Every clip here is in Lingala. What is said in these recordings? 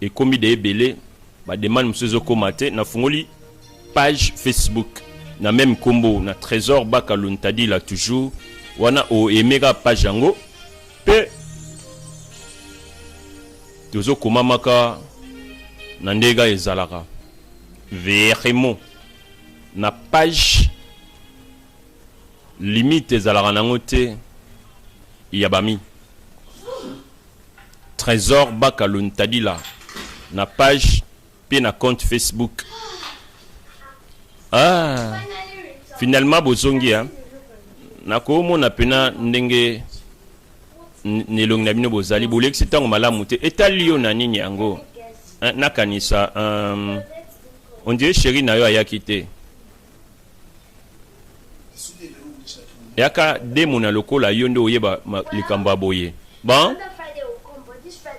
et commis de ebele ba demande monsieur komate na fungoli page Facebook na même combo na Trésor Bakaluntadi là toujours wana o emega page yango pe tozo komamaka na ndega ezalaka vraiment na page limite ezalaka nango te yabami Trésor Bakaluntadi là na page puis na compte Facebook. Ah, finalement bozongi hein. Na ko mona pena ndenge nelong na bino bozali boleki tango malamu te etalio na nini yango na kanisa on dirait chéri na yo ayaki te yaka demo na lokola yo nde oyeba likambo boye bon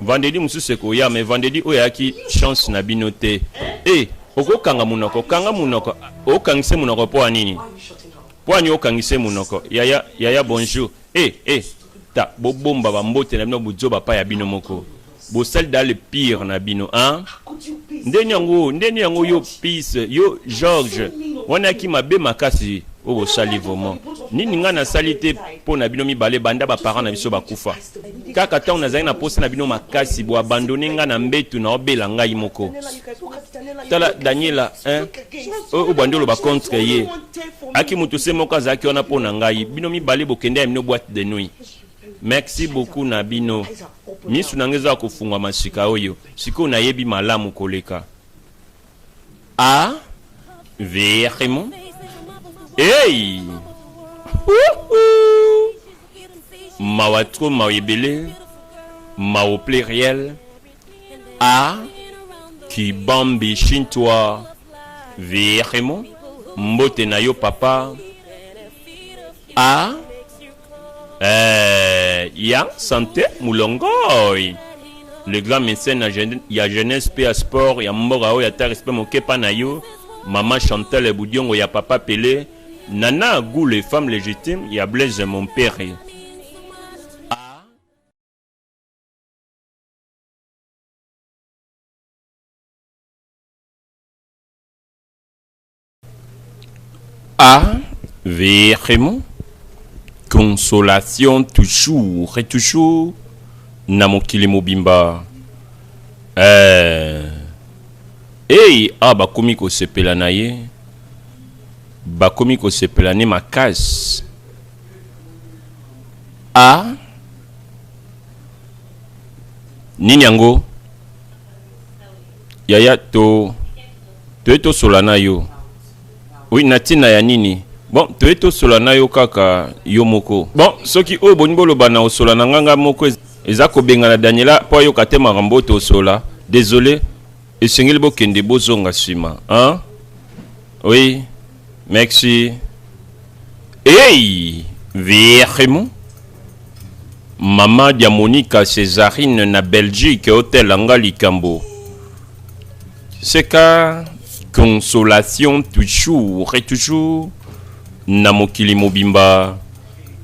vendredi mususu koya mais vendredi oyaki chance na bino te okokanga munoko kanga munoko okangise munoko po anini po ani okangise munoko yaya bonjour ta bobomba bambote na bino buzoba pa ya bino moko bosali dans le pire na bino hein ndeni yango yo peace yo George wana ki mabe makasi o bosali vraiment nini nga na salite po na bino mibale banda ba parents na biso bakufa kaka ta onazali na poste na bino makasi bo abandonner nga na mbetu na obela ngai moko tala Daniela o bandolo ba contre ye aki mutu se moko azaki wana po na ngai bino mibale bokende ya bino boîte de nuit. Merci beaucoup na bino misu nangeza kufungwa masika oyo siko na yebi malamu koleka vraiment hey mawatro mawebele mawo pluriel qui bambi chintwa vraiment mbote na yo papa ya santé mulongoi le grand médecin ya jeunesse pe sport ya mbora o ya ta respect mokepa na yo maman Chantal Boudiongo ya papa Pelé nana Gou les femmes légitimes ya Blaise mon père vraiment consolation toujours et toujours na mokili mobimba bakomi ko sepela na ye bakomi ko sepela ne makasi nini yango yaya to solana yo oui natina ya nini bon to solana yo kaka yo moko bon soki o boni boloba na solana nganga moko eza ko benga na Daniela po yo katema rambo to sola désolé esengeli bokende bozonga sima hein oui merci vraiment maman Diamonica Césarine na Belgique hôtel Angali Kambo c'est ka consolation toujours et toujours na mokili mobimba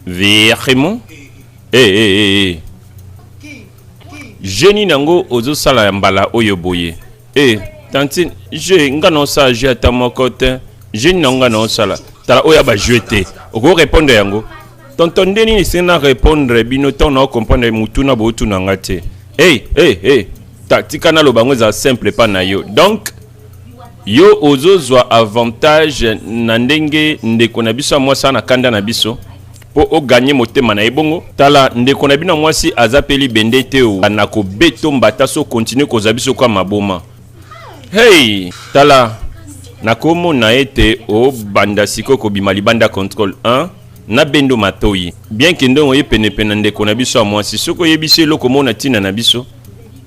vraiment Jenny nango ozo sala mbala oyo boye tantine je ngano sa je ata mokote Jenny nanga no sala tala oya ba jeter oko répondre yango tonton ndeni ni sena répondre bino ton na comprendre mutuna botu na ngate tactique na lobango za simple pa na yo donc yo ozozwa avantage na ndenge ndeko na biso mwasi na kanda na biso po o gagner motema na ebongo tala ndeko na bino mwasi azapeli bendete o na ko beto mbata so continue ko zabiso kwa maboma tala na komo na ete o banda siko ko bimali banda contrôle 1 na bendo matoyi bien que ndongo ye pene ndeko na biso mwasi soko yebise loko mona tina na biso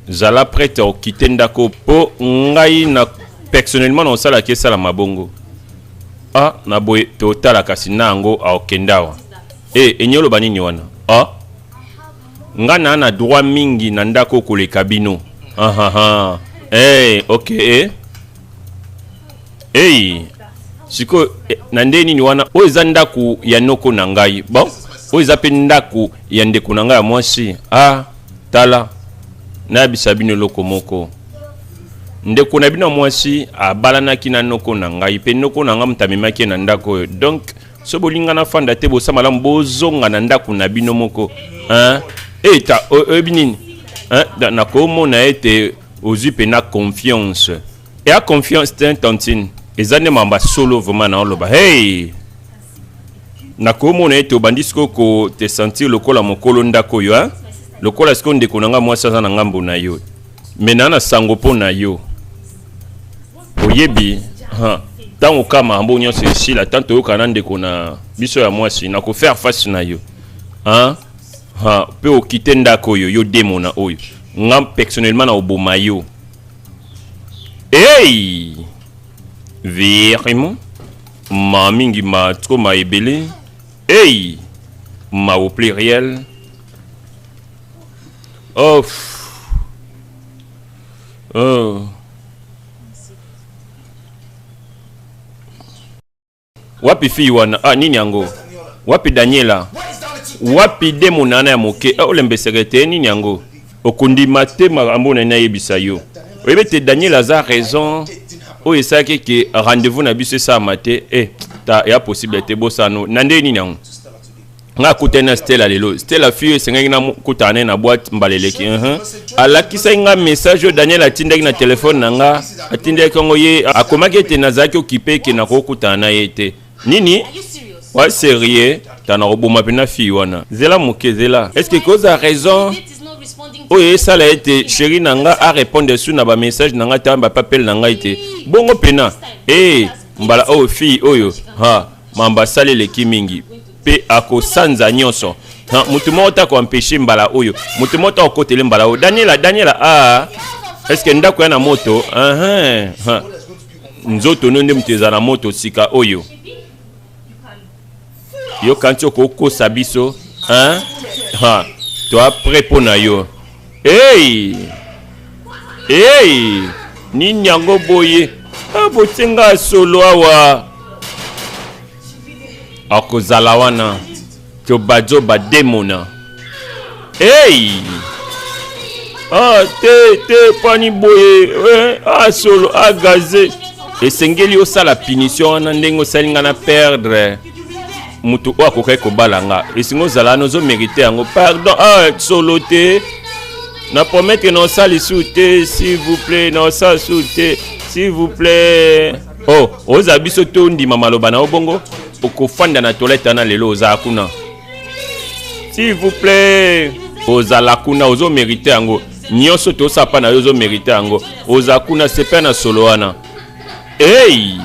zala prête o kitenda ko po ngai na personnellement non sala ke sala mabongo na boy totala kasi nango aokendawa enyolo banini wana ngana na droit mingi na ndako koleka bino ok siko na ndeni ni wana o eza ndaku ya noko na ngai bon o eza pe ndaku ya ndeko na ngai mwasi tala na bisabino loko moko ndeko na bino mwasi abalanaki na noko na ngai pe noko na ngai mutamimaki na ndako. Donc so bolingana fanda te bo samala mbozonga na ndako na bino moko. Hein? Eta ebinini. Hein? Na komona ete ozu pe na confiance. Et à confiance tantine. Ezane mamba solo vraiment na oloba. Hey! Na komona ete obandisko ko te sentir lokola mokolo ndako yo, hein? Lokola siko ndeko na nga mwasi aza na ngambo na yo. Mena na sango po na yo. Oyebi, tango kama ambo nyonso esila tanto yo kana ndeko na biso ya mwasi na ko faire face na yo. Hein? Pe okite ndako yo demona oyo. Ngam personnellement na oboma yo. Hey! Vraiment? Ma mingi ma trop ma ebele. Hey! Ma au pluriel. Oh. Oh. Wapi fi wana? Nini yango? Wapi Daniela? Wapi demo nana ya moke? Olembe secrétaire nini yango? Okundi mate marambo na yebisa yo. Oyebete Daniela za raison. Oye ça que rendez-vous na biso ça maté ta ya possibilité bosano. Nande nini yango? Nga kutena Stella lelo. Stella fille senga na kutana na boîte mbaleleki. Alakisa nga message Daniel atindaki na téléphone nanga. Atindaki ngo ye akomaki te nazaki occupé ke na kokutana yete. Nini? Ouais sérieux. Tana roboma pena fille wana. Zela mokezela. Est-ce que cause a raison? Oye ça la été chérie nanga a répondre sur na ba message nanga tamba papel nanga été. Bongo pena. Mbala fille oyo. Mamba sale le kimingi. Pe ako sanza nyonso. Mutu mota ko empêcher mbala oyo. Mutu mota ko kotele mbala oyo. Daniela est-ce que ndako ya na moto? Nzoto nonde mteza na moto sika oyo. Yo kanti ko sabiso, toi prêt pour na yo. Hey! Ni nyango boye. Botenga solo awa. Akozala wana to badzo ba demona. Hey! Te pani boye. Solo agaze. Esengeli osala punition wana ndengo salinga na perdre. Mutu akokai ko balanga. Esingo zala nozo mériter yango. Pardon. Solo te. Na promettre non sali soute s'il vous plaît. Non sa soute s'il vous plaît. Ozabiso to ndima maloba na obongo. Okofanda na toilette na lelo oza kuna. S'il vous plaît. Ozala kuna ozo mériter yango. Nyonso to sapa na ozo mériter yango. Oza kuna sepe na solo wana. Hey!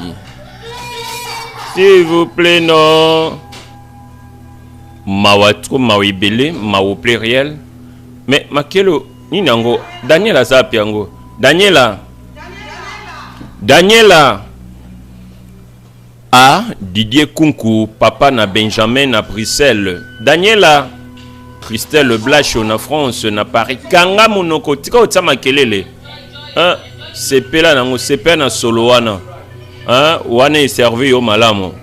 S'il vous plaît non. Mawatro mawibele mawo pluriel. Mais makelo ni nango Daniela zapi yango. Daniela. Didier Kunku, papa na Benjamin na Bruxelles. Daniela, Christelle Blacho na France na Paris. Kanga monoko tika otama kelele. Sepela nango sepe na solo wana. Wana e servi yo malamo.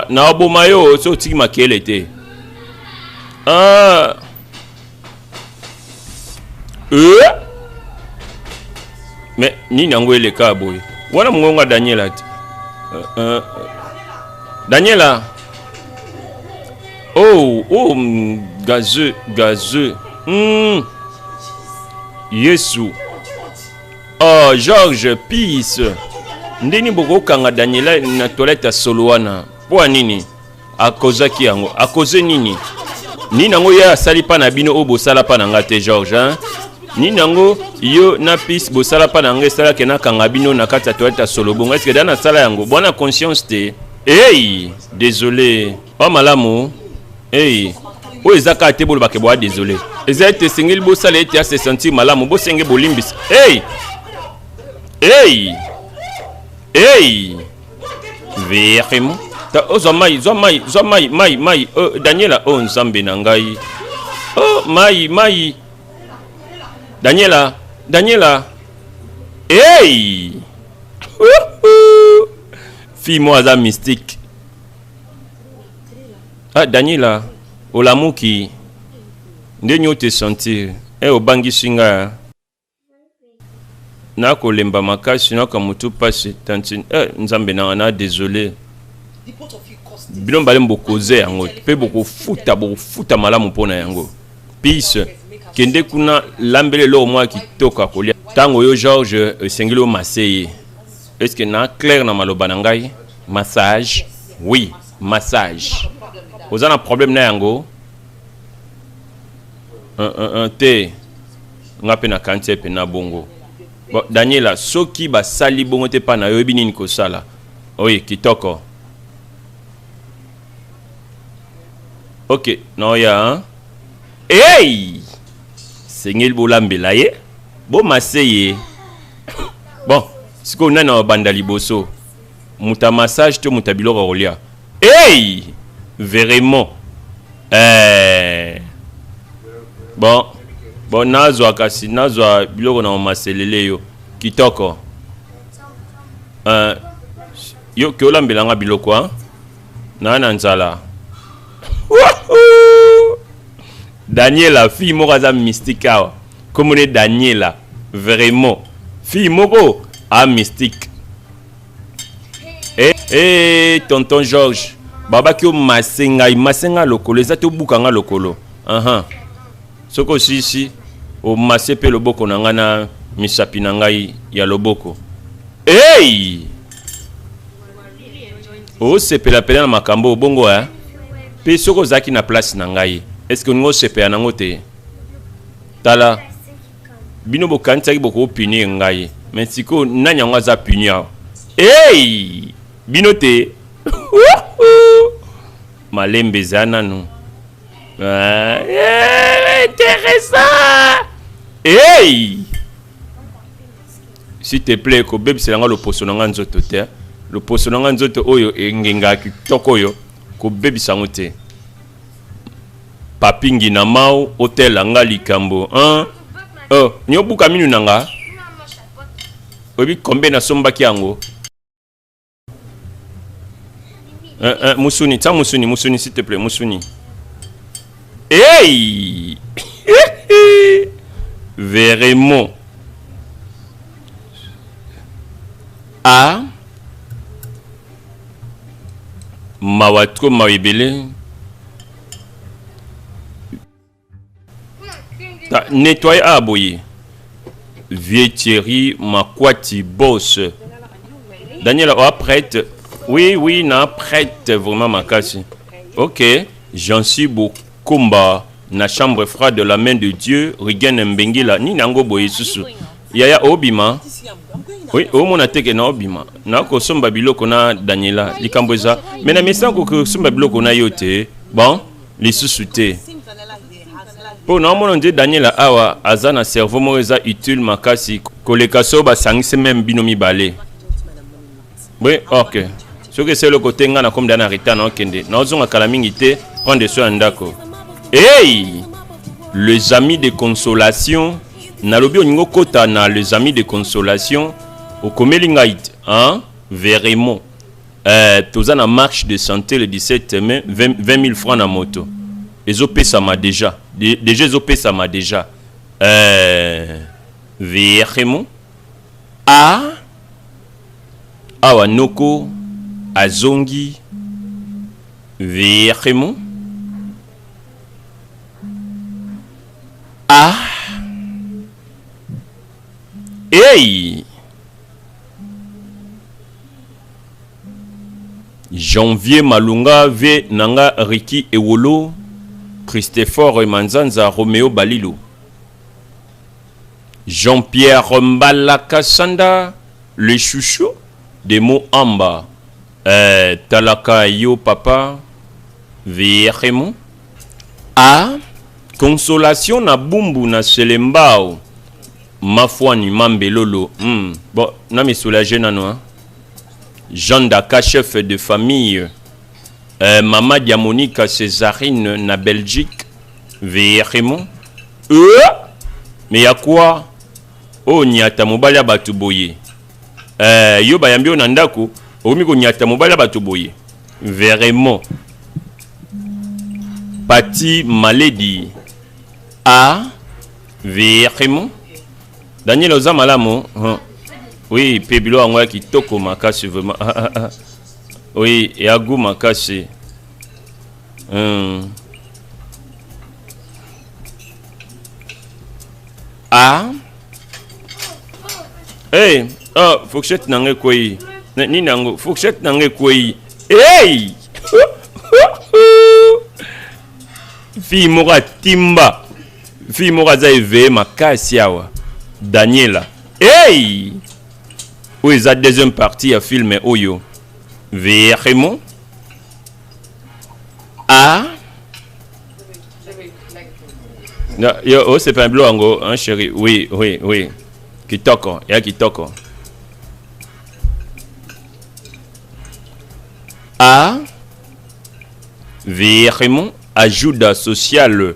Na oboma yo so tiki makele te. Mais ni nango ele ka boy. Wana mungonga Daniela. Daniela. Gazeux. Yesu. George Peace. Ndeni boko kanga Daniela na toilette solo wana. Po nini? Akozaki yango. Akoze nini? Ni nango ya sali pa na bino obo sala pa na ngate George, Ni nango yo na Peace bo sala pa na ngé sala ke na kanga bino na kata toilette solo bongo. Est-ce que dana sala yango? Bona conscience te. Hey, désolé. Malamu. Hey. Ezaka te bolo bakebo désolé. Ezate singil bo sala ete se sentir malamu bo senge bolimbis. Hey. Vraiment. Mai. Daniela nzambe na ngai. Mai. Daniela. Hey. Fille moi za mystique. Daniela. Olamuki. Ndenyo te sentir. O bangi singa. Na kolemba makasi na kamutu pasi tantine. Nzambe na désolé. Bino bale mbokoze yango. Pe boko futa malamu pona yango. Peace. Kende kuna lambele lo mwa kitoka kolia. Tango yo George sengelo maseye. Est-ce que na clair na maloba na ngai? Massage. Oui, massage. Vous avez un problème na yango? Te. Ngape na kantie pe na bongo. Bon, Daniela, soki ba sali bongo te pa na yo binini ko sala. Oui, kitoko. Ok, non ya hein? Hey! Sengel bolambela ye. Bo maseye. Bon, siko nana banda liboso. Muta massage to muta biloko rolia. Hey! Vraiment. Bon nazwa kasi nazwa biloko na maselele yo. Kitoko. Yo ke olambela nga biloko hein? Na nzala. Daniela, fille moko mystique. Comme on est Daniela, vraiment. Fille moko mystique. Tonton Georges, baba ki o masenga lokolo, ezate obukanga lokolo. Soko si o masepe loboko na nga na misapi na ngai ya loboko. Hey! O sepela pela na makambo bongo hein? Pe soko zaki na place na ngai. Est-ce que nous sepela nango te? Tala. Bino bokantaki boko punir ngai. Mais siko nanya nga za punir. Hey! Bino te. Malembe zana no. Intéressant. Hey! S'il te plaît, ko bebe c'est nga le poso nga nzoto te. Le poso nga nzoto oyo ngenga kitoko yo. Ko bebe sango te. Papingi na mau hotel anga likambo. Nyo buka minu nanga. Obi kombe na somba ki yango. Musuni, tiens Musuni s'il te plaît, Musuni. Hey! Vraiment. Mawatro mawibele. Nettoyer aboye. Vieux Thierry Makwati boss. Daniel prête. Oui, na prête vraiment ma casse. Ok, j'en suis Komba na chambre froide de la main de Dieu, Rigen Mbengila ni nango boye susu. Yaya obima. Oui, o mona teke na obima. Na ko somba biloko na Daniela likambweza. Mais na mesan ko somba biloko na yote. Bon, les susu te. Po na mona nde Daniela awa azana cerveau moza utile makasi koleka soba sangise même binomi balé. Oui, OK. Ce que c'est le côté nga na comme dana rita na okende. Na ozonga kala mingi te, prendre soin ndako. Hey! Les amis de consolation. Nalobi oningo kota na les amis de consolation. Au Komelingait, hein? Vraiment. Toza na marche de santé le 17 mai, 20 000 francs na moto. Ezopé ça m'a déjà. Déjà ezopé ça m'a déjà. Vraiment. Awanoko. Azongi. Vraiment. Hey! Janvier Malunga ve Nanga Riki Ewolo Christopher Manzanza Romeo Balilo Jean-Pierre Mbala Kassanda le chouchou des mots Amba Talaka Yo Papa Vraiment Consolation na bumbu na selembao Mafouani Mambelolo. Bon, na me soulager nano hein. Jean Daka, chef de famille. Maman Diamonica Césarine na Belgique. Vraiment. Mais y'a quoi? Oh, nyata mobala batuboye. Yo bayambi onandako. Oh, miko nyata mobala batuboye. Vraiment. Pati Maledi. Ah, vraiment. Daniel Ozamalamo. Oui, Pebilo Angwa qui toko makasi vraiment. Oui, et Agou makasi. Ah. Hey, oh, fourchette nange koi. Ni nango, fourchette nange koi. Hey! Fille mora timba. Fille mora zaïve makasi awa. Daniela. Hey! Où est la deuxième partie à filmer Oyo? Vraiment? Ah? Non, yo, oh, c'est pas un blongo, hein, chérie. Oui, oui, oui. Kitoko, ya Kitoko. Ah? Vraiment? Ajuda social.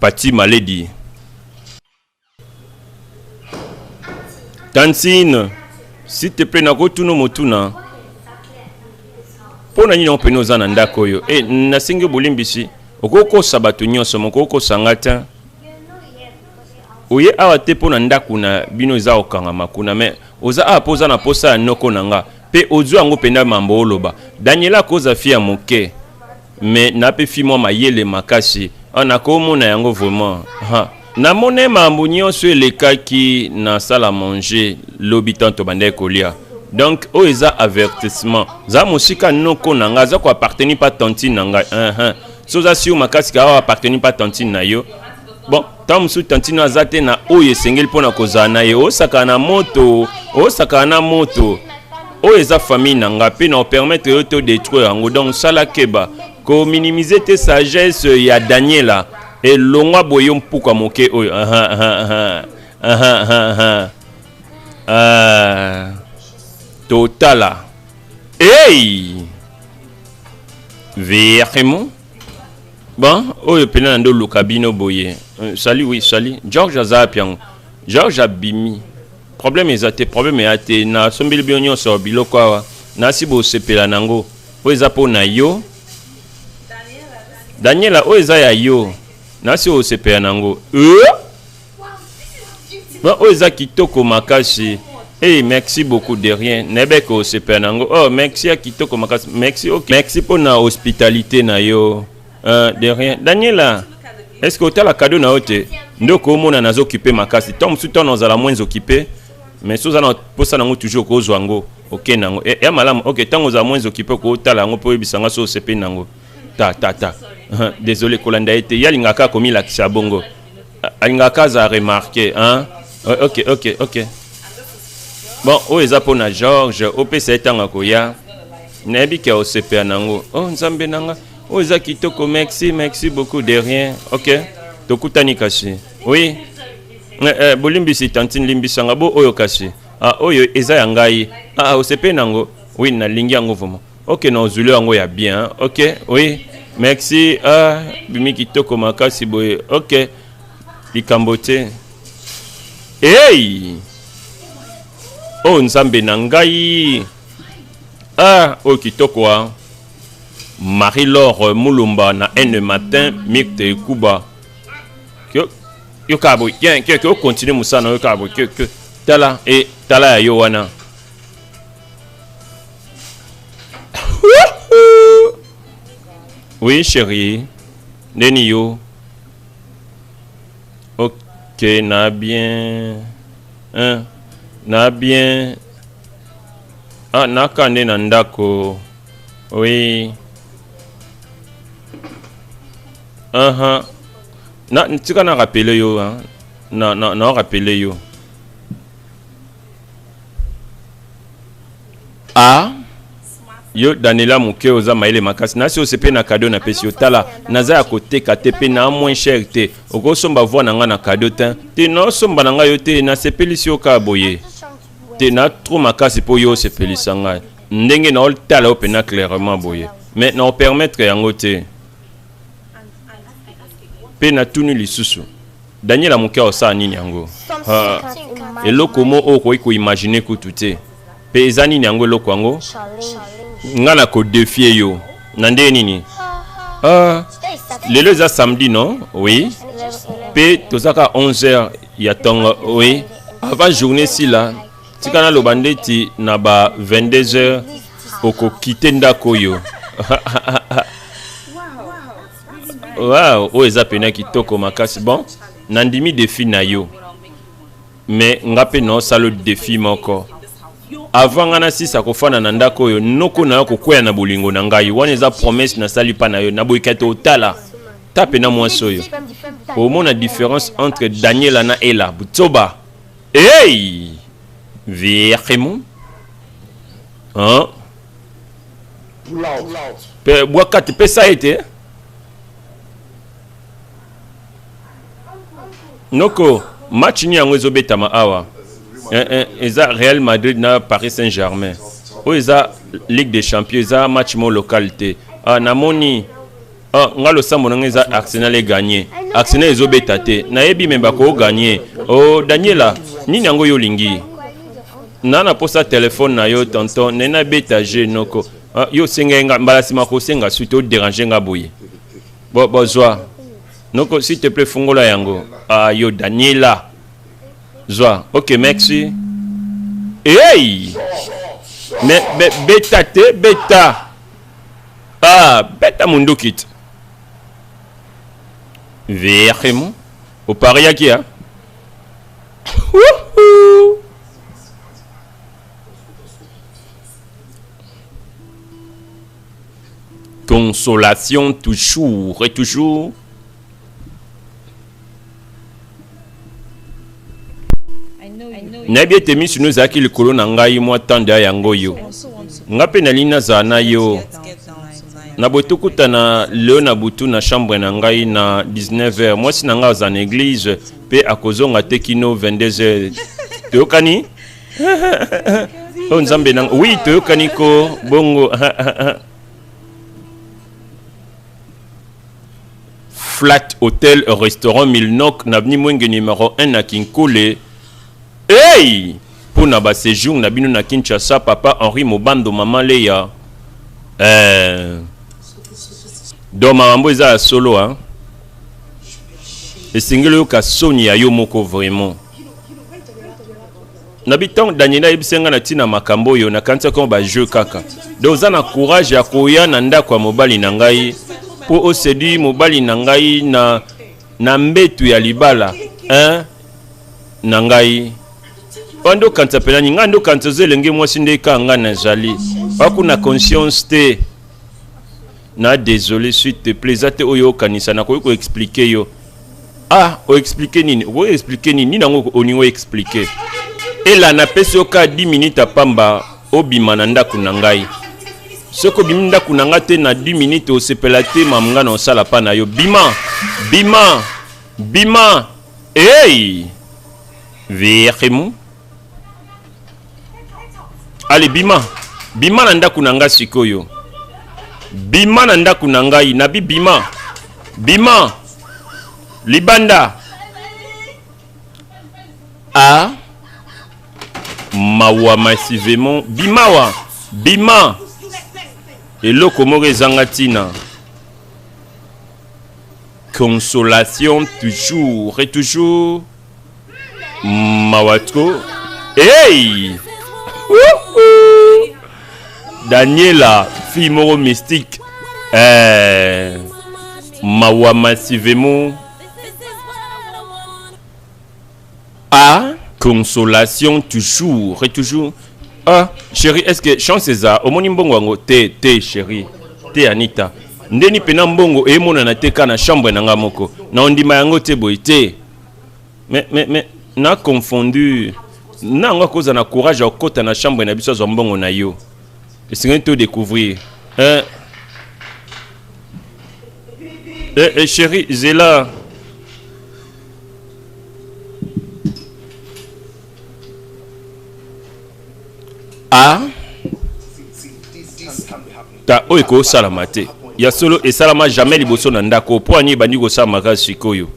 Pati Maledi. Tantine, s'il te plaît, nako tuno motuna. Pona nini on nos ananda koyo. Eh, na singe bolimbisi. Okoko sabatu nyonso mokoko sangata. Oye awa te pona ndaku na bino za okanga makuna me oza apoza na posa noko nanga. Pe ozu ango penda mambo oloba. Daniela koza fia moke. Mais na pe fi mo mayele makasi. On a komona yango vraiment. Ha. Na mone mambo nyonso elekaki na salle à manger l'habitant to bande kolia. Donc oza avertissement. Za musika noko nanga za ko appartenir pas tantine nanga. So za si o makasi ka appartenir pas tantine na yo. Bon, tant sous tantine azate na oye sengel pona kozana ye o sakana moto, o sakana moto. O eza famille nanga pe na permettre yo to détruire ngo donc sala keba ko minimiser tes sagesse ya Daniela et longwa boyom puka moke oyo totala. Hey! Vraiment? Bon, oyo pena ndo lukabino boye. Salut, oui, salut. George Azapiang. George Abimi. Problème ezate, problème ezate. Na sombili bionyo so biloko awa. Na sibo sepela nango. O ezapo na yo. Daniela, o eza ya yo. Na si o sepela nango. Bon, o eza kitoko makasi. Hey, merci beaucoup de rien. Nebeko sepela nango. Oh, merci a kitoko makasi. Merci, ok. Merci pour na hospitalité na yo. De rien. Daniela, est-ce que tu as la cadeau na ote? Ndoko mona nazo occupé makasi. Tom souton nous ala moins occupé. Mais sous ana posa nango toujours ko zwango. OK nango. Et malam, OK, tant aux a moins occupé ko tala ngo po bisanga so CP nango. Ta. Désolé kolanda été yalingaka komi la kisabongo. Alingaka za remarqué, hein? OK. Bon, o ezapona George, OPC tanga koya. Nebi ke o CP nango. Oh, nzambe nanga. Oh, Zakitoko, merci beaucoup de rien. Ok, tokutani kasi. Oui. Bolimbisi tantine limbisanga bo oyo kasi. Ah, oyo eza yangai. Ah, osepe nango. Oui, na lingi yango vraiment. Ok, na ozulu yango ya bien. Ok, oui. Merci. Ah, bimi kitoko makasi boye. Ok. Likambote. Hey! Oh, nzambe nangai. Ah, oh kitoko wa. Marie-Laure Moulumba na un matin Mikte Kuba. Yo kabo que continue musana yo kabo que tala et tala yo wana. Oui chérie. Neni yo. OK, na bien. Na bien. Ah na kande na ndako. Oui. Na tika na rappeler yo hein. Na rappeler yo. Ah yo Daniela muke oza maile makasi na si osepe na cadeau na pesi yo tala naza ya kote katepe na moins cher te oko somba voix na nga na cadeau te no somba na nga yo te na sepelisi yo ka boye te na trop makasi po yo sepelisa nga ndenge na ol tala yo pena clairement boye mais na permettre yango te pe na tunu lisusu Daniela muke osa nini yango eloko mo oko iko imaginer kutu te pe eza nini yango eloko yango nga na ko défier yo nande nini lelo eza samedi non oui pe tozaka 11h ya tongo oui avant journée si là tika na loba ndeti na ba 22h okokite ndako yo wow o eza pena kitoko makasi bon nandimi défi na yo mais ngape no salo défi moko avant ngana sisa kofana na ndako yo noko na yo kokwea na bolingo na ngai wana eza promesse na sali pa na yo na boyikate otala tape na mwaso yo omona différence entre Daniela na Ela Butsoba hey vraiment hein pe boakate pe ça été noko match ni yango ezobetama awa eza Real Madrid na Paris Saint-Germain o eza Ligue des Champions eza match mo localité namoni ngalo sambo na eza Arsenal e gagné Arsenal ezobeta te na yebi memba ko gagné Daniela nini yango yo lingi nana posa téléphone na yo tonton nena beta je noko yo senga mbala sima ko senga suite o déranger nga boye bonsoir noko s'il te plaît fungola yango yo Daniela Zoa, ok, merci. Hey! Mais beta te, beta. Beta mundo kit. Vraiment? Au pari à qui, hein? Consolation toujours et toujours. Nabi temi sunu zaki likolo na ngai mwa tanda yango yo ngape na lina za na yo na botukuta na leo na butu na chambre na ngai na 19h moi si na nga za na église pe akozonga tekino 22h toyokani on nzambe na oui toyokani ko bongo Flat Hotel Restaurant Milnok na bni mwenge numéro 1 na Kinkole. Hey! Pour na ba séjour na bino na Kinshasa papa Henri Mobando maman Leya. Do mambo eza solo hein. Et singelo ka Sonia yo moko vraiment. Na bitang Daniela ibisenga na tina makambo yo na kanisa ko ba jeu kaka. Donc za na courage ya koya na ndako ya mobali na ngai po osedi mobali na ngai na mbetu ya libala hein na ngai. Ondo kanta pela ninga ndo kanta zelenge mwasi nde kanga na jali bakuna conscience te na désolé s'il te plaît ate oyo kanisa na ko expliquer yo o expliquer nini o expliquer nini nango oningo expliquer ela na peso ka 10 minutes apamba obima na ndako na ngai soko biminda kunanga te na 10 minutes osepela te mamanga na osala pa na yo bima hey vraiment. Allez bima na ndaku na nga sikoyo bima na ndaku na ngai nabi bima libanda mawa massivement bima eloko moko ezanga tina consolation toujours et toujours mawatko hey Daniela, fille moro mystique. Mawa massivement. Consolation toujours et toujours. Chérie, est-ce que chance ça au monimbongo wango te chérie. Te Anita. Ndeni pena mbongo e mona na teka na chambre na ngamoko. Na ondima yango te boy te. Mais na confondu. Na nga koza na courage au kota na chambre na biso zombongo na yo. C'est un tout découvrir. Chérie, Zéla. Ta oiko salamate. Ya solo et salama jamais liboso na ndako po ani bandi ko samaka sikoyo.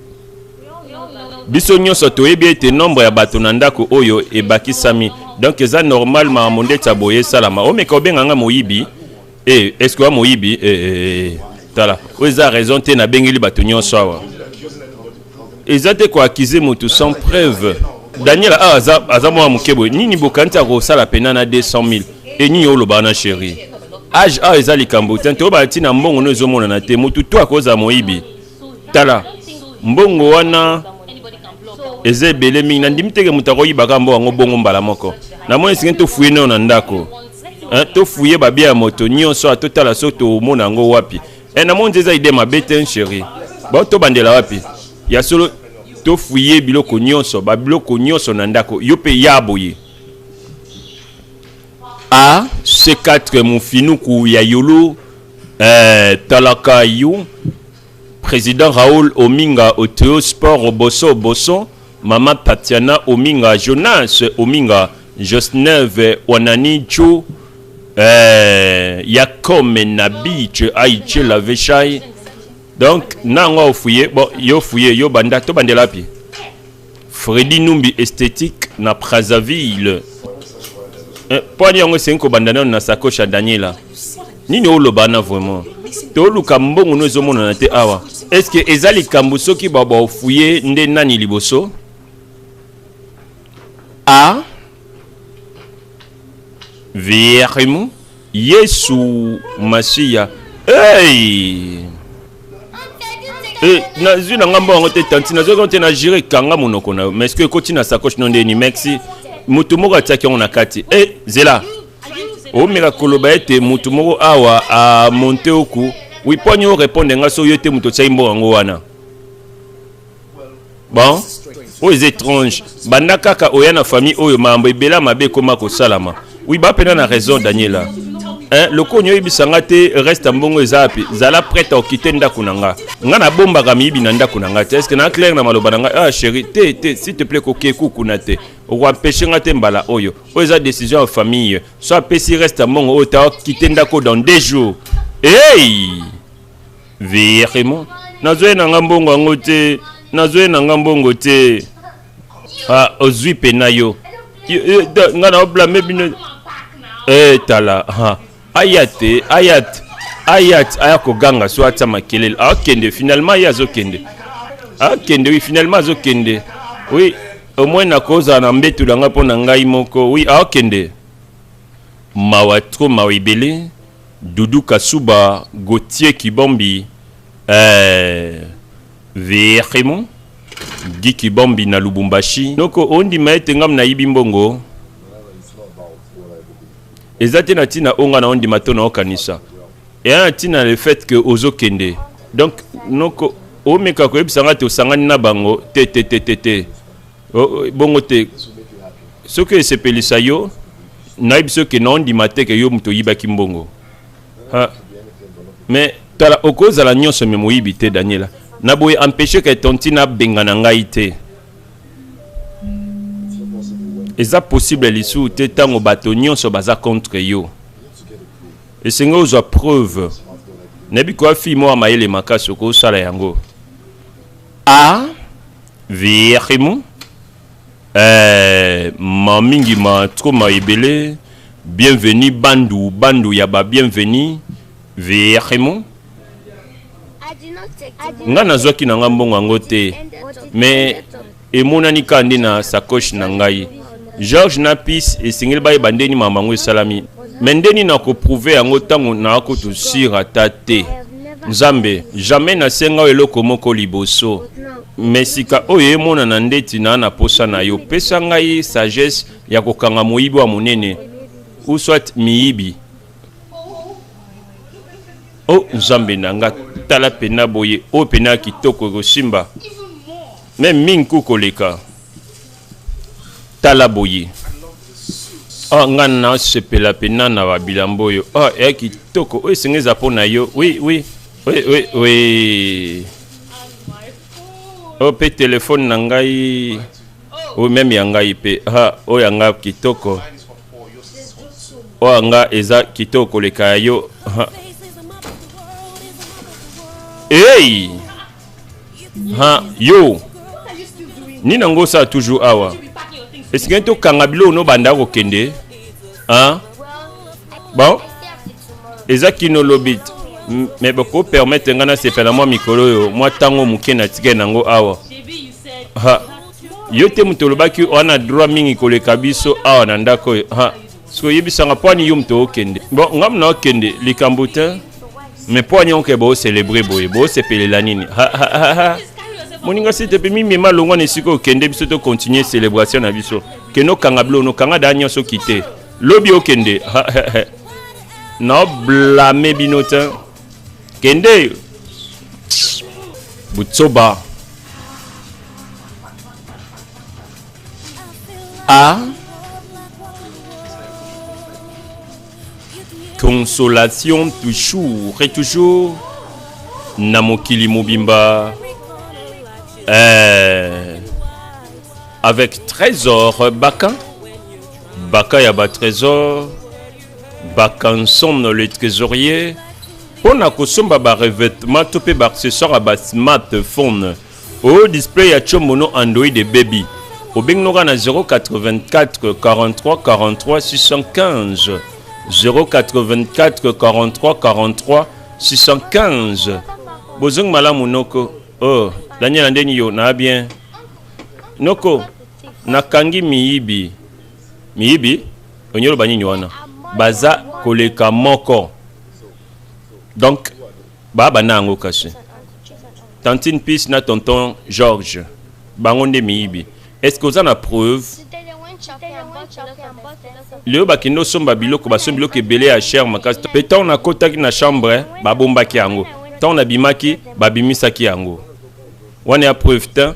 Biso nyonso toyebi ete nombre ya bato na ndako oyo ebakisami. Donc eza normal ma monde taboye salama. O meka obenga nga moyibi. Est-ce que moyibi tala oyo eza raison te nabengeli bato nyonso awa eza te koakize moto sans preuve. Daniel aza mwa moke boye nini bokanisi ya kosala pena na 200 000 e nini oloba na chéri age awa eza likambo te to bati na mbongo no ezomonana te motu to akozala moyibi tala mbongo wana eza ebele mingi nandimi teke moto akoyibaka mbo yango bongo mbala moko namoni esingi tofuye neo na ndako tofuye babia ya moto nyonso atotala so tomona yango wapi namoni nze eza ide mabe te chéri bao tobandela wapi ya solo tofuye biloko nyonso babiloko nyonso na ndako yo pe ya boye a C4 mufinuku ya yolo talaka yu président Raoul Ominga Oteo Sport Bosso Mama Tatiana Ominga Jonas Ominga Josneve Wanani Cho Yakome Nabi Aiche la Vechai. Donc nango fouillé bon yo fouillé yo banda to bandela pi Freddy Numbi esthétique na Brazzaville poni yango senko bandana na sacoche à Daniela nini olobana vraiment to luka mbongo no ezomona na te awa est-ce que ezali kambu soki baba fouillé nde nani liboso a Vierimo Yesu Masia hey nazu na ngambo ngo te tanti nazo ko te na jire kanga monoko na mais est-ce que koti na sacoche non ndeni merci mutu moko ataki on na kati zela o meka koloba ete mutu moko awa a monter oku oui poni o répondre nga so yote mutu tsa imbo ngo wana bon o est étrange banda kaka oya na famille oyo mambo ebela mabe koma ko salama oui ba pena na raison Daniela le konyo ibisanga te reste mbongo ezapi zala prête à quitter ndako nanga nga na bomba ka mibi na ndako nanga est-ce que na clair na maloba nanga ah chérie te s'il te plaît koke kuna te o wa pêcher nga te mbala oyo eza décision en famille soit pesi reste mbongo o ta quitter ndako dans 2 jours hey vraiment nazoe na ngambongo ngote nazoe na ngambongo te ozwi pena yo nga na blâmer bino tala ayat ayako ganga so atsa makelele akende finalement yazo kende akende oui finalement azo kende oui au moins na cause na mbetu langa pona ngai moko oui akende mawatro mawibele Dudu Kasuba Gauthier Kibombi Vraiment Guy Kibombi na Lubumbashi noko ondi maete ngam na yibi mbongo ezate na tina onga na ondi matona okanisa et na tina le fait que ozo kende donc noko o meka ko ebisanga te osangani na bango te bongo te soki esepelisa yo na biso ke na ondi mateke yo muto yibaki mbongo mais tala okozala nyonso me moyibi te Daniela na boye empêcher que tontina bengana ngai te eza possible lisu te tango bato nyonso baza contre yo esengo ozwa preuve nebi kwa fi mo amayele makaso ko sala yango Vierimo mamingi ma trop maibele bienvenue bandu ya ba bienvenue Vierimo nga nazwaki na ngambongo yango te mais emonani kandi na sacoche na ngai George Napis esengeli baye bandeni mamango esalami mais ndeni na ko prouver yango tango na ko to sira tate Nzambe jamais na senga eloko moko liboso mais sika oyo emona na ndeti na posa na yo pesa ngai sagesse ya kokanga moyibi wa monene ou soit miyibi Nzambe nanga tala pena boye o pena kitoko kosimba même minku koleka tala boye nga na sepela pena na babilambo yo ya kitoko o esengeza pona yo oui o pe téléphone na ngai o même ya ngai pe o ya nga kitoko o nga eza kitoko leka yo hey yo nina ngosa toujours awa est-ce que to kangabilo no banda ko kende bon ezaki no lobit mais beaucoup permettre ngana se pela moi mikolo yo moi tango muke na tike nango awa ha yote mutolobaki ona droit mingi koleka biso awa na ndako ha so yebisanga pwani yo mto okende bon ngam na okende likambo te mais pwani onke bo célébrer boye bo sepelela nini ha moninga site pe mimi malongwa ne siko okende biso to continuer célébration na biso keno kanga blo no kanga da nyoso kite lobi okende na blâmer binota kende butsoba a consolation toujours et toujours na mokili mobimba avec trésor baka ya ba trésor baka ensemble le trésorier on a kosomba ba revêtement to pe ba accessoire ba smartphone au display ya chomono Android baby au bingnoga na 084 43 43 615 084 43 43 615 bozong malamu noko oh Daniel andeni yo na bien noko nakangi miyibi onyolo banyinyi wana baza koleka moko donc baba nango kasi tantine Peace na tonton George bangonde miyibi est-ce que vous en avez preuve Léo bakino somba biloko basombi biloko ebele ya cher makasi peton na kotaki na chambre babombaki yango tant na bimaki babimisaki yango wana ya preuve te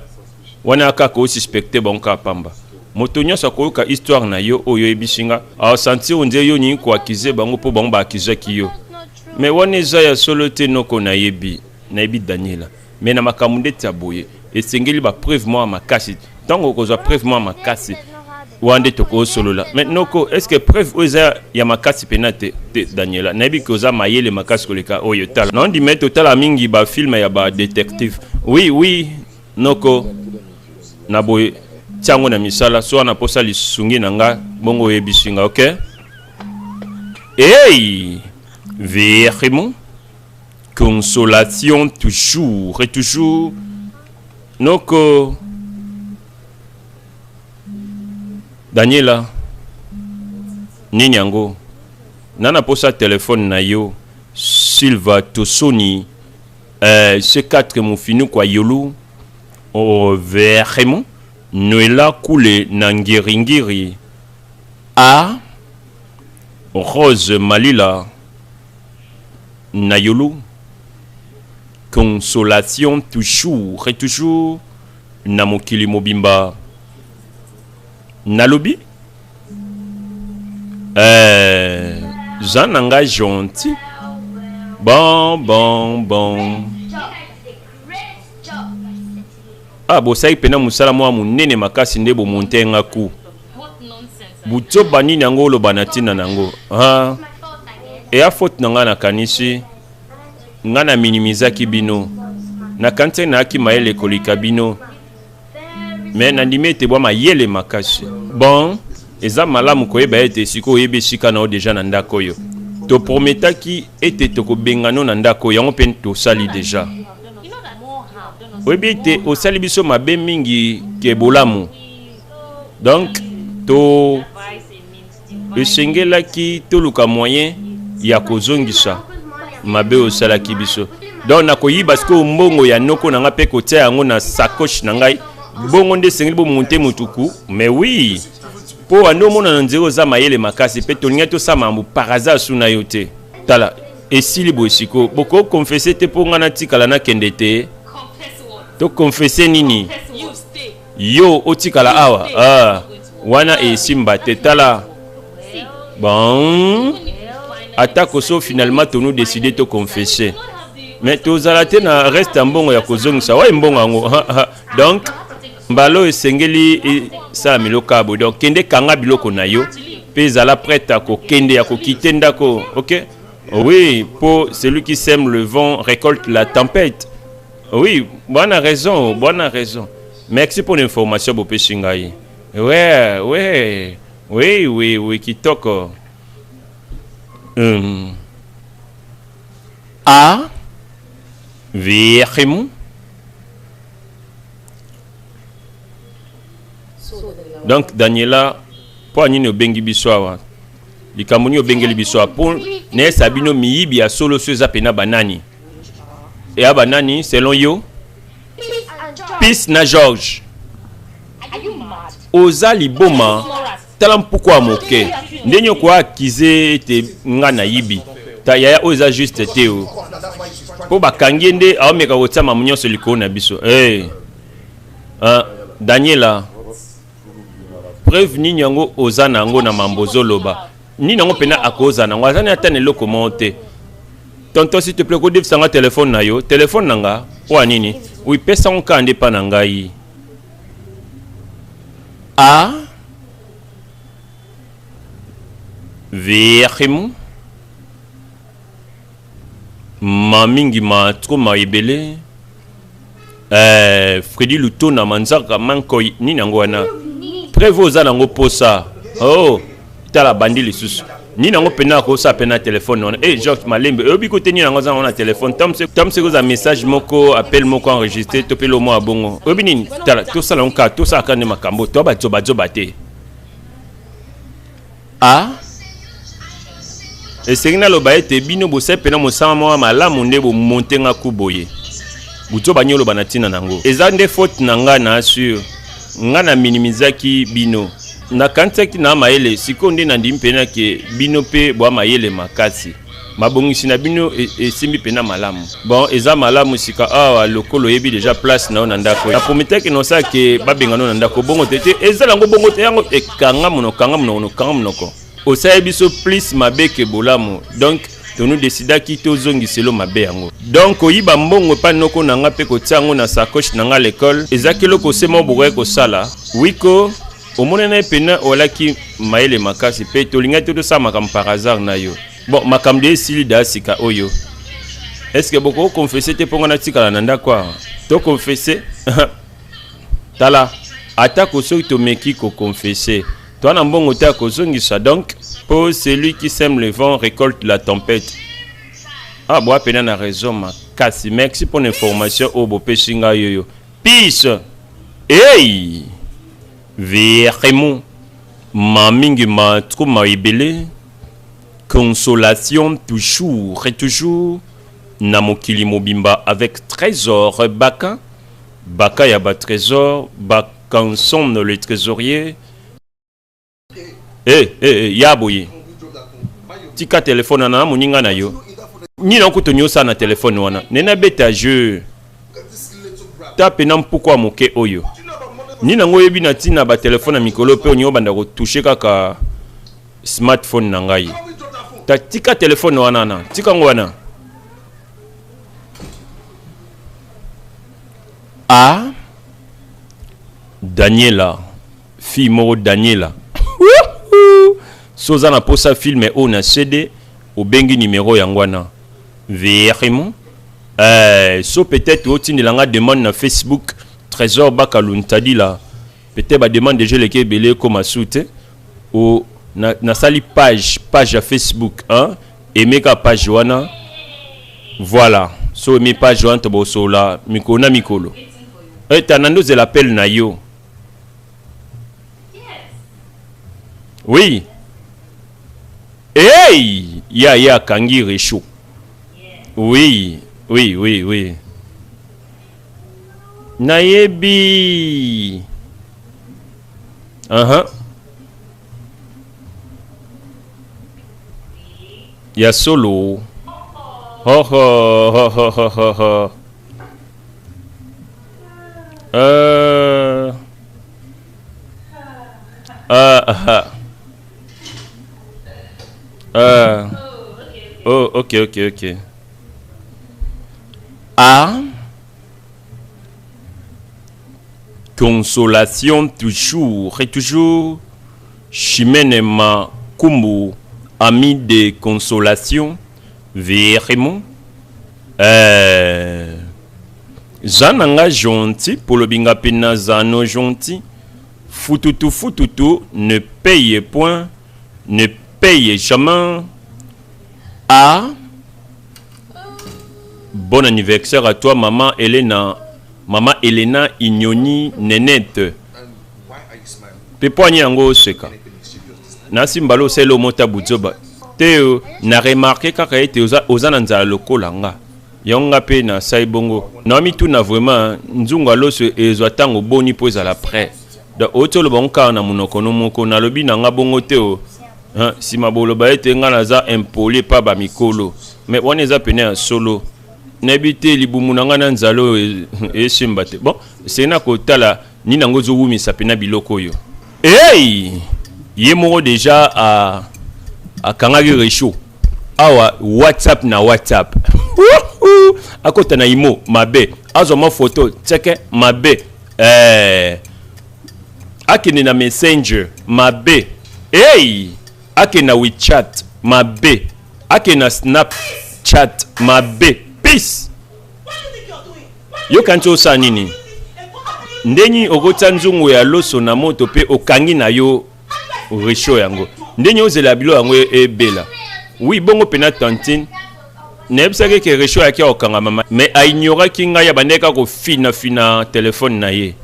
wana aka ko suspecté bonka pamba moto nyonso akoyoka histoire na yo oyo ebisinga a sentir onde yo nyi ko accuser bango po bango ba accuser ki yo mais wana eza ya solo te noko na yebi Daniela mais na makamunde taboye esengeli ba preuve moi makasi tango kozwa preuve moi makasi wande toko solo la maintenant ko est-ce que preuve oza ya makasi penate Daniela nabi koza mayele makasi koleka oyo tala non di mettre total mingi ba film ya ba détective oui noko na boye tiango na misala so na posa lisungi nanga bongo yebisinga OK hey vraiment consolation toujours et toujours noko Daniela nini yango nana posa téléphone na yo Silva Tosoni C4 mufinu kwa yolu o vraiment Noela Koule Nangiringiri A Rose Malila Nayolu consolation toujours et toujours Namokili Mobimba Nalobi Zananga gentil bon ah bosai pena musala mwa munene makasi ndebo montenga ku butso banini yango lo banatina nango ha e a faute nanga na kanisi ngana minimizaki bino na kante na aki maele kolika bino mais na ndimete bwa mayele makasi bon eza malamu koyeba ete siko yebe sika na o deja na ndako yo to prometaki ete toko bengano na ndako yango pen to sali deja Webite au salibiso mabe mingi ke bolamu. Donc to esengela ki toluka moyen ya kozongisa mabe au salaki biso. Donc nakoyiba sko mbongo ya noko nanga pe kotia yango na sacoche na ngai. Bongo nde sengeli bo monter mutuku. Mais oui. Po ando mona na nzero za mayele makasi pe tolinga to sama mbu paraza suna yote. Tala esili bo esiko boko confesser te po ngana tikala na kendete. To confesser nini yo otikala awa wana esimba te tala bon atako so finalement to nous décider to confesser mais to zalate na reste mbongo ya kozongisa wa mbongo ngo donc mbalo esengeli sa miloka bo donc kende kanga biloko na yo pe zala prête à ko kende ya ko quitter ndako OK oui pour celui qui sème le vent récolte la tempête. Oui, bonne raison. Merci pour l'information, Bopé Shingai. Oui, qui toque. A. Vraiment. Donc Daniela, pour nini obengi biswa likamuni obengeli biswa pour ne sabino miyibi ya solo soza pena banani et a banani selon yo Peace na George oza liboma tala pourquoi moke ndenyo kwa kize te ngana yibi ta ya oza juste teo po bakangi nde aomeka kotsama munyoso likona biso Daniela preuve nini yango oza nango na mambozo loba nini yango pena akoza nango azani atane loko monte tonton s'il te plaît ko devisa nga téléphone na yo téléphone nanga wa nini oui pesa onka ande pa na ngai a vraiment mamingi ma trop ma ebele Freddy Luto na manzaka manko nini yango wana preuve oza nango posa oh tala bandi lisusu ni nango pena ko sa pena téléphone on Jacques Malembe obi ko tenir nango za na téléphone tam se ko message moko appel moko enregistré to pelo mo abongo obi nini tala to sala onka to sa kana makambo to ba zoba te et segna lo ba ete bino bo se pena mo sama mo malamu nde bo montenga kuboye buto banyolo banatina nango ezande faute nanga na assure ngana minimizaki bino na kantekti na maele sikonde na ndimi pena ke bino pe bwa maele makasi mabongisi na bino esimbi pena malamu bon eza malamu sika awa lokolo yebi déjà place na ona ndako na prometeki no sa ke babengano na ndako bongo tete eza lango bongo te yango ekanga monoko osaye biso plus mabeke bolamu donc tonu décida ki tozongiselo mabe yango donc oyiba mbongo pa noko nanga pe kotiango na sacoche nanga l'école ezakelo ko sema boye ko sala wiko omonena pena olaki maele makasi pe tolinga to sa makam par hasard na yo bon makam de sili da sika oyo est-ce que boko confesser te ponga na tikala nanda quoi to confesser tala atako so to meki ko confesser toi na mbongo ta ko zongisa donc pour celui qui sème le vent récolte la tempête. Ah, bois pena na raison makasi. Merci pour l'information au beau peshinga yoyo. Peace. Hey. Vraiment. Ma mingi ma trop ma ibele. Consolation toujours et toujours. Namokili mobimba avec trésor baka. Baka ya ba trésor. Bakan sonne le trésorier. Yaboye tika téléphone na moninga na yo ni na kutonyo sa na téléphone wana nena beta jeu tape na pourquoi moke oyo ni na ngoyebi na tina ba téléphone na mikolo pe onyo banda ko toucher kaka smartphone na ngai ta tika téléphone wana na tika ngwana Daniela fille moro Daniela soza na posa film o na CD au bengi numéro yangwana vraiment so peut-être otindelanga demande na Facebook trésor bakaluntadi la peut-être ba demande déjà les belé comme soute ou na sali page à Facebook hein aimer ka page wana voilà so aimer page wana to boso la mikona mikolo tanando ze l'appel na yo oui. Hey, ya kangi resho. Oui. Nayebi. Ya solo. Ho. Oh, ok. Consolation toujours et toujours. Chimenema Kumbu, ami de consolation. Vraiment. Zananga gentil pour le binga pena zano gentil. Fututu ne paye point. Ne paye jamais. Bon anniversaire à toi, maman Elena. Maman Elena Ignoni Nenette. Pepoani yango seka. Nasi mbalo selo mota buzoba. Teo na remarqué kaka ete ozana nzala lokola nga. Yonga pe na saibongo. Nami tu na vraiment nzunga loso ezwa tango boni po ezala prêt. Da otolo bonka na munoko no moko na lobi na nga bongo teo. Si mabolo ba ete nga naza impoli pa ba mikolo. Mais wana eza pene solo. Nebite libumu na nga na nzalo esimba te. Bon, c'est na kotala ni nango zo wumi sapena biloko yo. Hey! Yemoro déjà à Kangagi Recho. Awa WhatsApp na WhatsApp. Akota na imo mabe. Azoma photo tseke mabe. Akene na Messenger mabe. Hey! Akena WeChat mabe. Akena Snapchat mabe. Peace. Yo kancho sa nini? Ndeni okota nzungu ya loso na moto pe okangi na yo Recho yango. Ndeni ozela bilo yango ebela. Oui, bongo pena tantine. Nebsake ke Recho yaki okanga mama. Mais a ignora kinga ya bandeka ko fina téléphone na ye.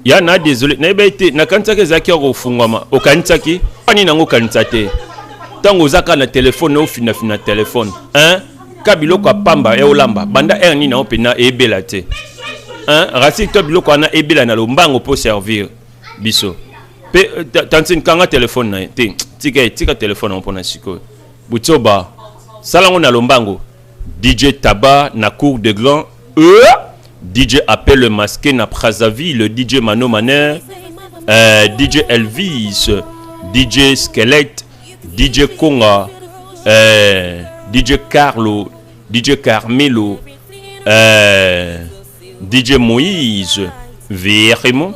Ya na désolé. Na bete na kantake zaki ko fungama. Okantaki pani nango kantate. Tango zaka na téléphone o fina téléphone. Hein? Kabilo kwa pamba e olamba. Banda erni na opena ebela te. Hein? Rasi to biloko ana ebela na lombango pour servir biso. Tantine kanga téléphone na te tika téléphone on pona siko butsoba salango na lombango DJ Taba na cour de grand DJ appelle le masqué na Brazzaville, DJ Mano Maner, DJ Elvis, DJ Skelette, DJ Konga, DJ Carlo, DJ Carmelo, DJ Moïse, Vérémont,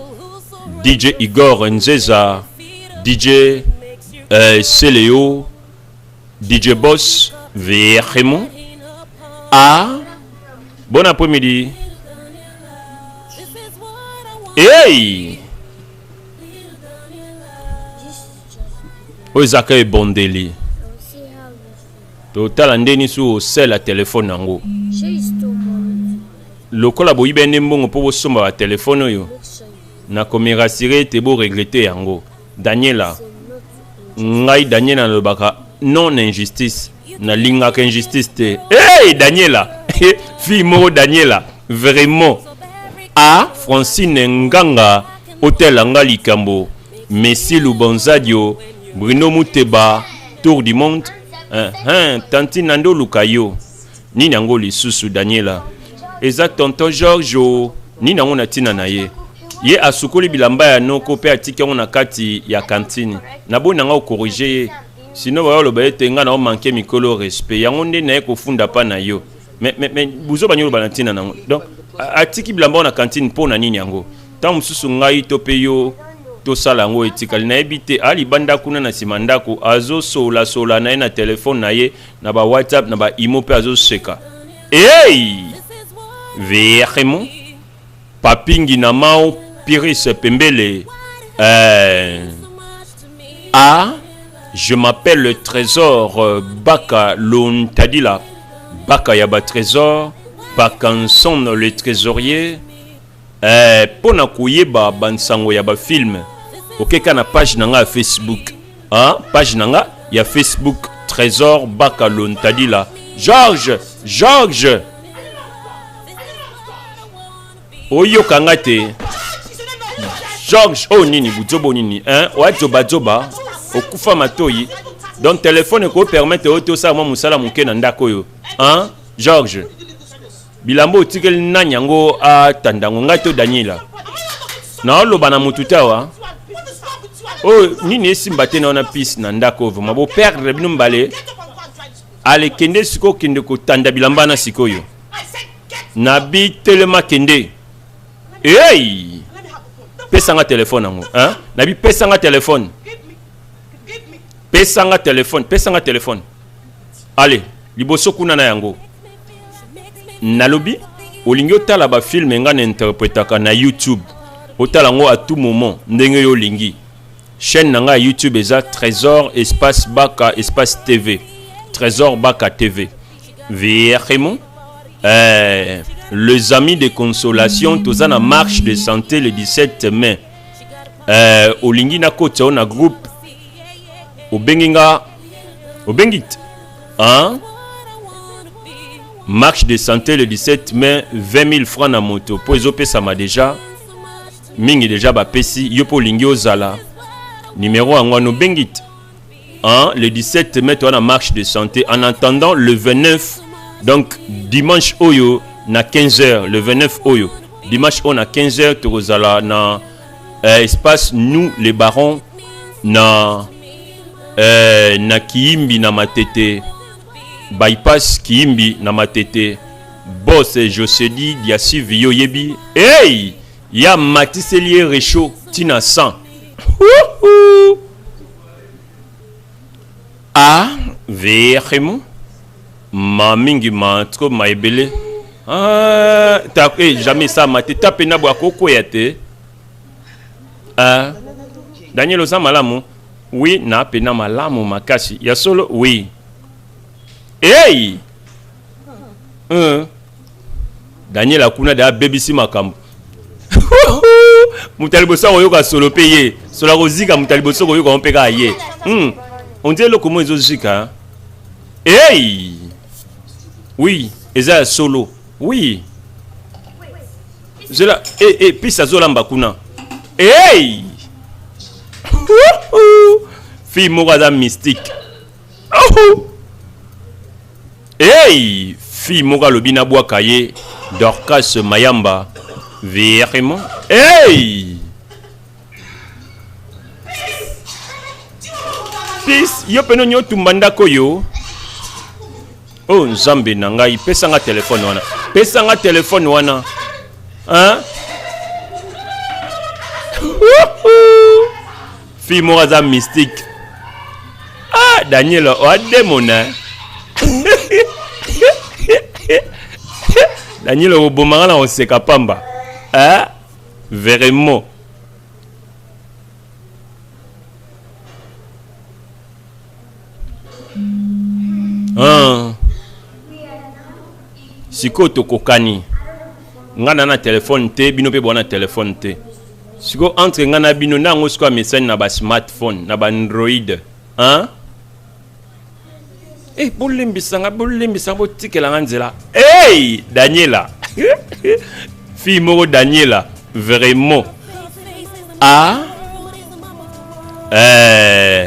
DJ Igor Nzeza, DJ Céléo, DJ Boss, Vérémont. Bon après-midi. Hey! Ozaka e bondeli. Total andeni su sel a téléphone nango. Lokola boyibe ndembongo po bosomba ba téléphone yo. Na komerasire te bo regretter yango. Daniela. Ngai Daniela lobaka non injustice. Na linga ka injustice te. Hey Daniela. Fille mo Daniela. Vraiment. Francine Nganga. Hôtel Anga Likambo. Messi Lubonzadio. Bruno Muteba. Tour du monde. Tanti Nando Lukayo. Ni nango lisusu Daniela. Exact tonton Georges. Ni nango natina na ye. Ye asukoli bilamba ya noko pe atiki on na kati ya cantine. Na bo nanga corriger. Sinon ba lo ba etenga na o manquer mikolo respect. Yango nde na ko funda pa na yo. Mais buzo banyolo banatina nango. Donc atiki bilamba na cantine pona nini yango. Tant mususu ngai to pe yo to sala ngo etikali na ebite ali banda kuna na simandako azo sola na téléphone na ye na ba WhatsApp na ba imo pe azo seka. Hey! Vraiment Papingi na mao Piris Pembele. Je m'appelle le Trésor Baka Lontadila. Baka Yaba Trésor. Bakanson le trésorier. Pona kuyeba bansango Yaba film. Ok, kana page nanga Facebook. Page nanga ya Facebook Trésor Baka Lontadila. Georges. Oyo kangate. Georges, nini, buzobo nini, zoba, okufa matoyi. Donc, téléphone ko permettre auto sa moi musala muke na ndako yo. Georges. Bilambo tikel na nyango a tandango ngato Daniela. Na oloba na mututawa. Nini esimba te na piste na ndako vo. Mabo perdre bino mbale. Ale kende siko kende ko tanda bilamba na sikoyo. Nabi telema kende. Hey! Pesanga téléphone nango, Nabi pesanga téléphone. Pesanga téléphone. Allez, liboso kuna na yango. Nalobi, olingi otala ba film nga na interprétaka na YouTube. Otala ngo à tout moment, ndenge yo lingi. Chaîne nanga YouTube eza Trésor espace Baka espace TV. Trésor Baka TV. Vraiment les amis de consolation, tous en marche de santé le 17 mai. Olingi na kocha on a groupe. Obenginga. Obengit. Hein? Marche de santé le 17 mai, 20 000 francs na moto. Pour les ça m'a déjà. Mingi déjà ba pesi. Yopo lingi ozala. Numéro angwano bengit. Hein? Le 17 mai, tu as la marche de santé. En attendant, le 29, donc dimanche oyo, na 15h. Le 29 oyo. Dimanche on a 15h, tu ozala na espace nous les barons na Kiimbi na Matete. Bypass Kiimbi na Matete. Boss Josedi Diassi Vio Yebi. Hey! Ya Matiselier Réchaud Tina 100. Ah, vraiment? Ma mingi ma trop ma ebele. Ah, jamais ça ma te tape na bwa koko ya te. Ah, Daniel Osa malamu. Oui, na pena malamu makasi. Ya solo, oui. Hey! Daniel akuna da baby si makambo. Mutaliboso oyoka solo peye. Sola rozika mutaliboso oyoka on peka ye. On dirait le comment ils ont zika. Hey! Oui, eza solo. Oui. Zela puis ça zola mbakuna. Hey! Fille moraza mystique. Hey! Fille mora lobina bois kaye Dorcas Mayamba. Vraiment? Hey! Peace, yo peno nyo tumbanda koyo. Oh nzambe na ngai pesa nga téléphone wana. Pesa nga téléphone wana. Hein? Fille moraza mystique. Ah Daniel o ademona. Daniel o bomanga na oseka pamba. Hein? Vraiment. Siko tokokani. Ngana na téléphone te, bino pe bona téléphone te. Siko entre ngana bino na ngosko message na ba smartphone, na ba Android. Hein? Eh, bolembisanga bo tikela nganzela. Hey, Daniela. Fille moro Daniela, vraiment. Ah?